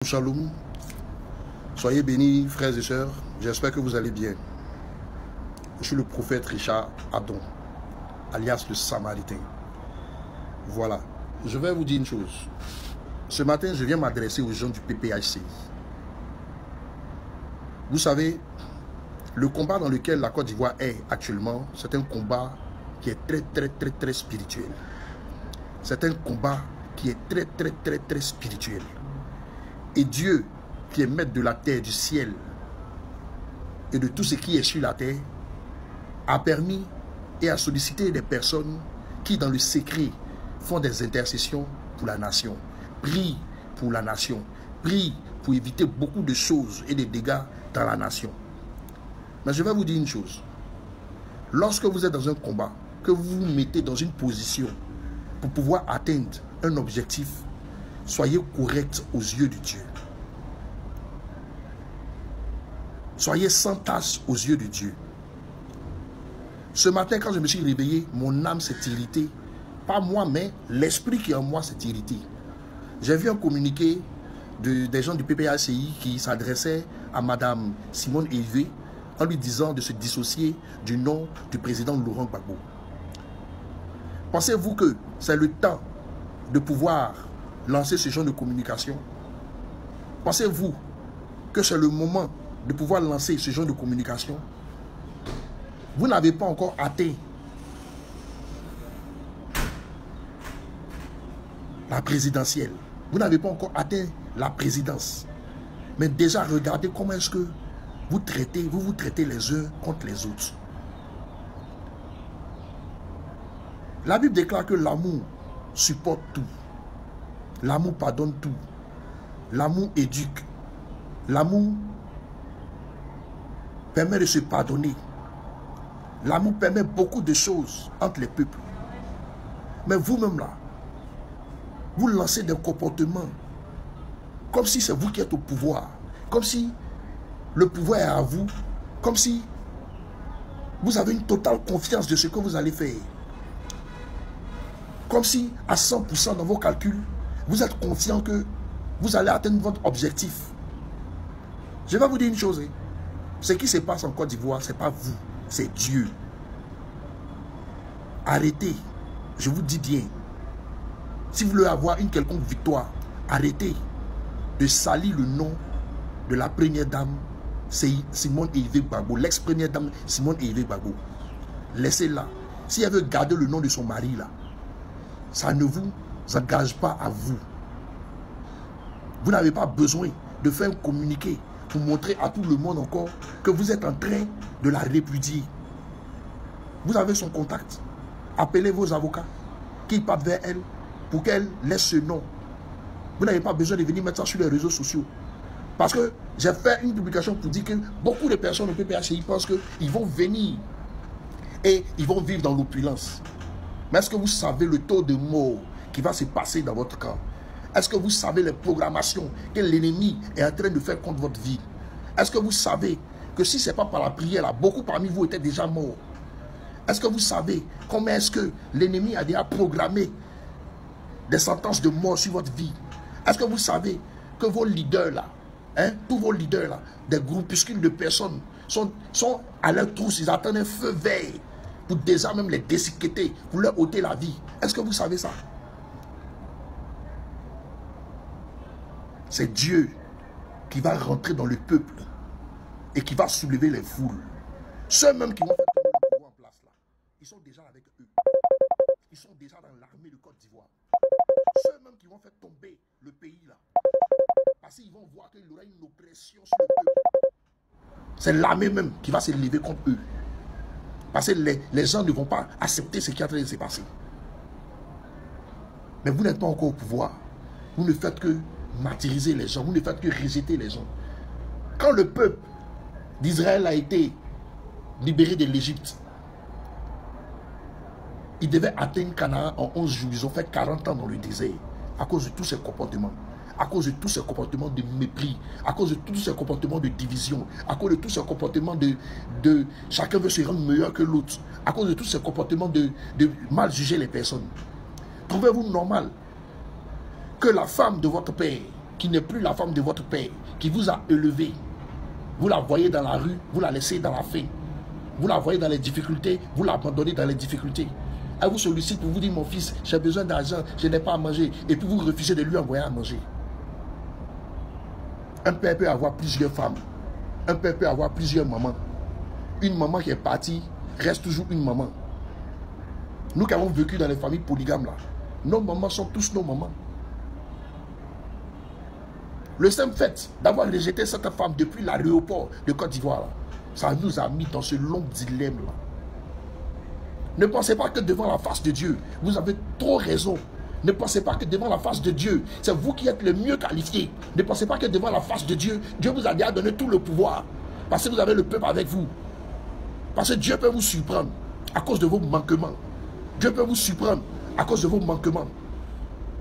Shalom, soyez bénis frères et sœurs, j'espère que vous allez bien. Je suis le prophète Richard Adon, alias le Samaritain. Voilà, je vais vous dire une chose. Ce matin, je viens m'adresser aux gens du PPHCI. Vous savez, le combat dans lequel la Côte d'Ivoire est actuellement, c'est un combat qui est très spirituel. C'est un combat qui est très spirituel. Et Dieu, qui est maître de la terre, du ciel et de tout ce qui est sur la terre, a permis et a sollicité des personnes qui, dans le secret, font des intercessions pour la nation, prient pour la nation, prient pour éviter beaucoup de choses et des dégâts dans la nation. Mais je vais vous dire une chose. Lorsque vous êtes dans un combat, que vous vous mettez dans une position pour pouvoir atteindre un objectif, soyez correct aux yeux de Dieu. Soyez sans tache aux yeux de Dieu. Ce matin, quand je me suis réveillé, mon âme s'est irritée. Pas moi, mais l'esprit qui est en moi s'est irrité. J'ai vu un communiqué des gens du PPHCI qui s'adressaient à Madame Simone Evé en lui disant de se dissocier du nom du président Laurent Gbagbo. Pensez-vous que c'est le temps de pouvoir lancer ce genre de communication? Pensez-vous que c'est le moment de pouvoir lancer ce genre de communication? Vous n'avez pas encore atteint la présidentielle. Vous n'avez pas encore atteint la présidence. Mais déjà, regardez comment est-ce que vous vous traitez les uns contre les autres. La Bible déclare que l'amour supporte tout. L'amour pardonne tout. L'amour éduque. L'amour permet de se pardonner. L'amour permet beaucoup de choses entre les peuples. Mais vous-même là, vous lancez des comportements comme si c'est vous qui êtes au pouvoir. Comme si le pouvoir est à vous. Comme si vous avez une totale confiance de ce que vous allez faire. Comme si à 100% dans vos calculs, vous êtes confiant que vous allez atteindre votre objectif. Je vais vous dire une chose. Ce qui se passe en Côte d'Ivoire, ce n'est pas vous, c'est Dieu. Arrêtez, je vous dis bien. Si vous voulez avoir une quelconque victoire, arrêtez de salir le nom de la première dame Simone Evé Gbagbo, l'ex-première dame Simone Evé Gbagbo. Laissez-la. Si elle veut garder le nom de son mari là, ça ne vous engage pas à vous. Vous n'avez pas besoin de faire un communiqué pour montrer à tout le monde encore que vous êtes en train de la répudier. Vous avez son contact. Appelez vos avocats qui partent vers elle pour qu'elle laisse ce nom. Vous n'avez pas besoin de venir mettre ça sur les réseaux sociaux. Parce que j'ai fait une publication pour dire que beaucoup de personnes au PPHCI pensent qu'ils vont venir et ils vont vivre dans l'opulence. Mais est-ce que vous savez le taux de mort qui va se passer dans votre camp? Est-ce que vous savez les programmations que l'ennemi est en train de faire contre votre vie? Est-ce que vous savez que si ce n'est pas par la prière, là, beaucoup parmi vous étaient déjà morts? Est-ce que vous savez comment est-ce que l'ennemi a déjà programmé des sentences de mort sur votre vie? Est-ce que vous savez que vos leaders là, tous vos leaders là, des groupuscules de personnes sont à leur trousse, ils attendent un feu vert pour déjà même les déciqueter, pour leur ôter la vie? Est-ce que vous savez ça? C'est Dieu qui va rentrer dans le peuple et qui va soulever les foules. Ceux même qui vont faire tomber le pouvoir en place là, ils sont déjà avec eux. Ils sont déjà dans l'armée de Côte d'Ivoire. Ceux même qui vont faire tomber le pays là, parce qu'ils vont voir qu'il y aura une oppression sur le peuple. C'est l'armée même qui va se lever contre eux. Parce que les gens ne vont pas accepter ce qui est en train de se passer. Mais vous n'êtes pas encore au pouvoir. Vous ne faites que martyriser les gens. Vous ne faites que rejeter les gens. Quand le peuple d'Israël a été libéré de l'Égypte, ils devaient atteindre Canaan en 11 jours. Ils ont fait 40 ans dans le désert à cause de tous ces comportements. À cause de tous ces comportements de mépris, à cause de tous ces comportements de division, à cause de tous ces comportements de chacun veut se rendre meilleur que l'autre, à cause de tous ces comportements de mal juger les personnes. Trouvez-vous normal que la femme de votre père qui n'est plus la femme de votre père, qui vous a élevé. Vous la voyez dans la rue, vous la laissez dans la faim. Vous la voyez dans les difficultés, vous l'abandonnez dans les difficultés. Elle vous sollicite pour vous dire, mon fils, j'ai besoin d'argent, je n'ai pas à manger. Et puis vous refusez de lui envoyer à manger. Un père peut avoir plusieurs femmes. Un père peut avoir plusieurs mamans. Une maman qui est partie reste toujours une maman. Nous qui avons vécu dans les familles polygames là, nos mamans sont tous nos mamans. Le simple fait d'avoir rejeté cette femme depuis l'aéroport de Côte d'Ivoire, ça nous a mis dans ce long dilemme là. Ne pensez pas que devant la face de Dieu, vous avez trop raison. Ne pensez pas que devant la face de Dieu, c'est vous qui êtes le mieux qualifié. Ne pensez pas que devant la face de Dieu, Dieu vous a déjà donné tout le pouvoir. Parce que vous avez le peuple avec vous. Parce que Dieu peut vous surprendre à cause de vos manquements. Dieu peut vous surprendre à cause de vos manquements.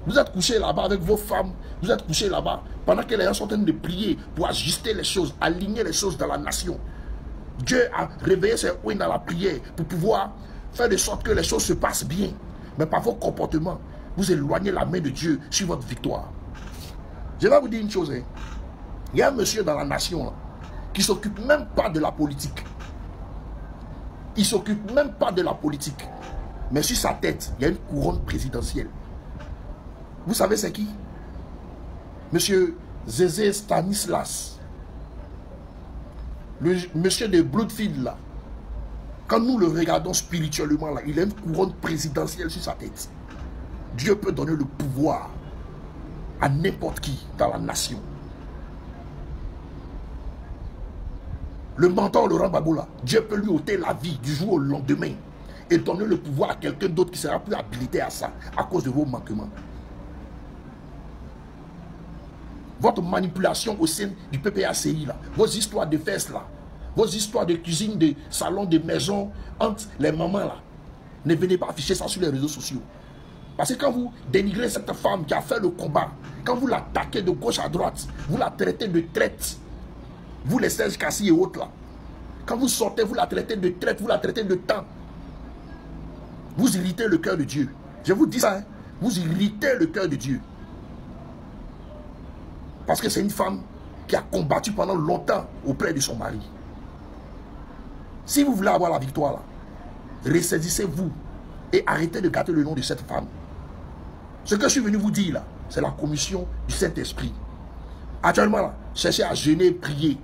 Vous êtes couché là-bas avec vos femmes. Vous êtes couché là-bas pendant que les gens sont en train de prier pour ajuster les choses, aligner les choses dans la nation. Dieu a réveillé ses ouïes dans la prière pour pouvoir faire de sorte que les choses se passent bien. Mais par vos comportements, vous éloignez la main de Dieu sur votre victoire. Je vais vous dire une chose. Hein. Il y a un monsieur dans la nation là, qui ne s'occupe même pas de la politique. Il ne s'occupe même pas de la politique. Mais sur sa tête, il y a une couronne présidentielle. Vous savez c'est qui? Monsieur Zézé Stanislas. Le monsieur de Bloodfield là. Quand nous le regardons spirituellement là, il a une couronne présidentielle sur sa tête. Dieu peut donner le pouvoir à n'importe qui dans la nation. Le mentor Laurent Gbagbo là, Dieu peut lui ôter la vie du jour au lendemain et donner le pouvoir à quelqu'un d'autre qui sera plus habilité à ça à cause de vos manquements. Votre manipulation au sein du PPACI là, vos histoires de fesses là, vos histoires de cuisine, de salon, de maison entre les mamans là, ne venez pas afficher ça sur les réseaux sociaux. Parce que quand vous dénigrez cette femme qui a fait le combat, quand vous l'attaquez de gauche à droite, vous la traitez de traite. Vous les Serge Kassi et autres là. Quand vous sortez, vous la traitez de traite, vous la traitez de temps. Vous irritez le cœur de Dieu. Je vous dis ça, hein? Vous irritez le cœur de Dieu. Parce que c'est une femme qui a combattu pendant longtemps auprès de son mari. Si vous voulez avoir la victoire là, ressaisissez-vous et arrêtez de gâter le nom de cette femme. Ce que je suis venu vous dire là, c'est la commission du Saint-Esprit. Actuellement là, cherchez à jeûner, prier.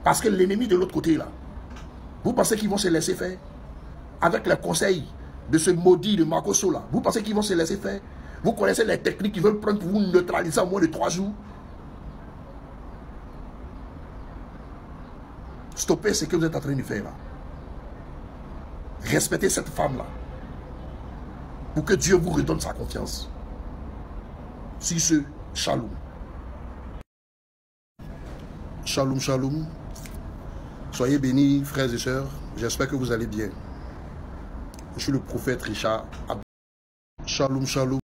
Parce que l'ennemi de l'autre côté là, vous pensez qu'ils vont se laisser faire? Avec les conseils de ce maudit de Makoso là, vous pensez qu'ils vont se laisser faire? Vous connaissez les techniques qu'ils veulent prendre pour vous neutraliser en moins de 3 jours? Stoppez ce que vous êtes en train de faire là. Respectez cette femme là. Pour que Dieu vous redonne sa confiance. Sur ce, shalom. Shalom, shalom. Soyez bénis, frères et sœurs. J'espère que vous allez bien. Je suis le prophète Richard. Shalom, shalom.